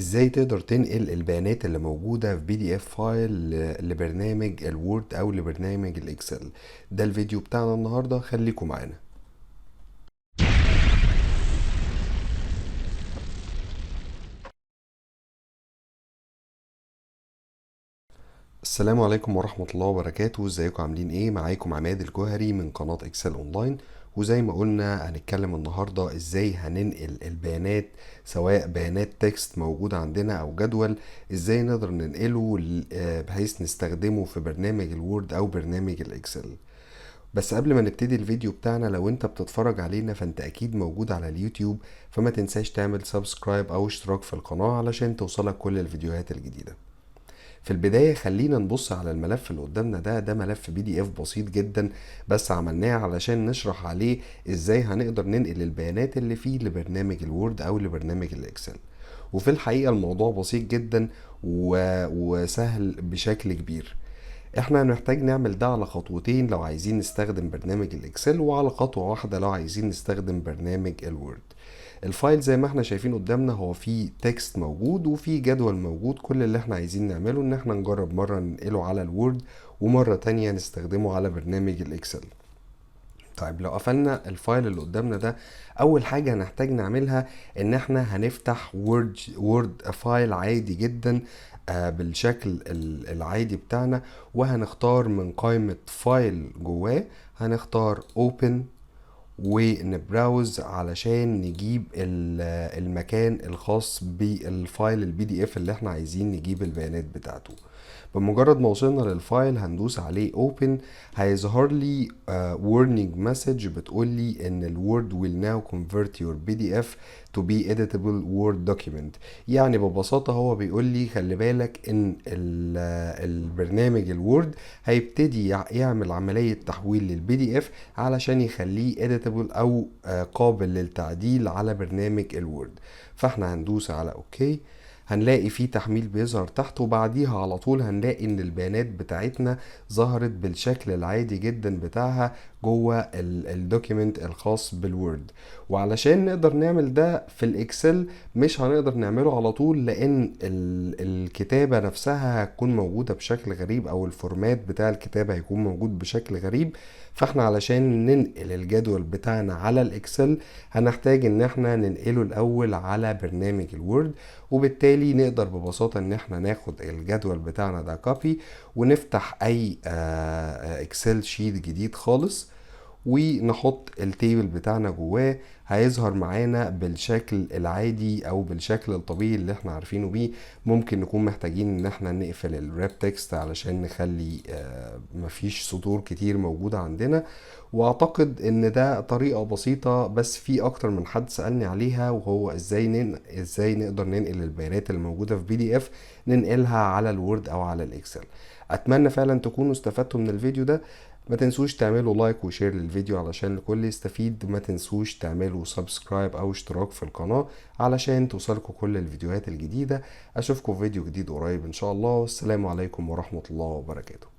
ازاي تقدر تنقل البيانات اللي موجودة في PDF فايل لبرنامج الوورد او لبرنامج الاكسل. ده الفيديو بتاعنا النهاردة، خليكم معانا. السلام عليكم ورحمة الله وبركاته. ازيكم عاملين ايه؟ معاكم عماد الجوهري من قناة اكسل اونلاين. وزي ما قلنا هنتكلم النهاردة ازاي هننقل البيانات، سواء بيانات تكست موجودة عندنا او جدول، ازاي نقدر ننقله بحيث نستخدمه في برنامج الوورد او برنامج الاكسل. بس قبل ما نبتدي الفيديو بتاعنا، لو انت بتتفرج علينا فانت اكيد موجود على اليوتيوب، فما تنساش تعمل سبسكرايب او اشتراك في القناة علشان توصلك كل الفيديوهات الجديدة. في البداية خلينا نبص على الملف اللي قدامنا. ده ملف PDF بسيط جدا، بس عملناه علشان نشرح عليه ازاي هنقدر ننقل البيانات اللي فيه لبرنامج الوورد او لبرنامج الاكسل. وفي الحقيقة الموضوع بسيط جدا وسهل بشكل كبير. احنا هنحتاج نعمل ده على خطوتين لو عايزين نستخدم برنامج الاكسل، وعلى خطوة واحدة لو عايزين نستخدم برنامج الوورد. الفايل زي ما احنا شايفين قدامنا هو فيه تكست موجود وفيه جدول موجود. كل اللي احنا عايزين نعمله ان احنا نجرب مرة ننقله على الوورد ومرة تانية نستخدمه على برنامج الاكسل. طيب لو قفلنا الفايل اللي قدامنا ده، اول حاجة هنحتاج نعملها ان احنا هنفتح وورد فايل عادي جدا بالشكل العادي بتاعنا، وهنختار من قائمة فايل جواه هنختار open ونبراوز علشان نجيب المكان الخاص بالفايل PDF اللي احنا عايزين نجيب البيانات بتاعته. بمجرد ما وصلنا للفايل هندوس عليه open، هيظهر لي warning message بتقول لي ان ال Word will now convert your PDF to be editable Word document. يعني ببساطة هو بيقول لي خلي بالك ان البرنامج الوورد هيبتدي يعمل عملية تحويل للPDF علشان يخليه editable او قابل للتعديل على برنامج الوورد. فاحنا هندوس على اوكي. هنلاقي فيه تحميل بيظهر تحت، وبعديها على طول هنلاقي ان البيانات بتاعتنا ظهرت بالشكل العادي جدا بتاعها جوه الدوكيمنت الخاص بالوورد. وعلشان نقدر نعمل ده في الاكسل مش هنقدر نعمله على طول، لان الكتابة نفسها هتكون موجودة بشكل غريب، او الفورمات بتاع الكتابة هيكون موجود بشكل غريب. فاحنا علشان ننقل الجدول بتاعنا على الاكسل هنحتاج ان احنا ننقله الاول على برنامج الوورد. وبالتالي نقدر ببساطة ان احنا ناخد الجدول بتاعنا ده كوبي، ونفتح اي اكسل شيت جديد خالص ونحط التيبل بتاعنا جواه. هيظهر معانا بالشكل العادي او بالشكل الطبيعي اللي احنا عارفينه بيه. ممكن نكون محتاجين ان احنا نقفل الراب تكست علشان نخلي مفيش سطور كتير موجودة عندنا. واعتقد ان ده طريقة بسيطة، بس في اكتر من حد سألني عليها، وهو ازاي نقدر ننقل البيانات الموجودة في PDF ننقلها على الوورد او على الاكسل. اتمنى فعلا تكونوا استفدتوا من الفيديو ده. ما تنسوش تعملوا لايك وشير للفيديو علشان الكل يستفيد. ما تنسوش تعملوا سبسكرايب او اشتراك في القناة علشان توصلكوا كل الفيديوهات الجديدة. اشوفكم في فيديو جديد قريب ان شاء الله، والسلام عليكم ورحمة الله وبركاته.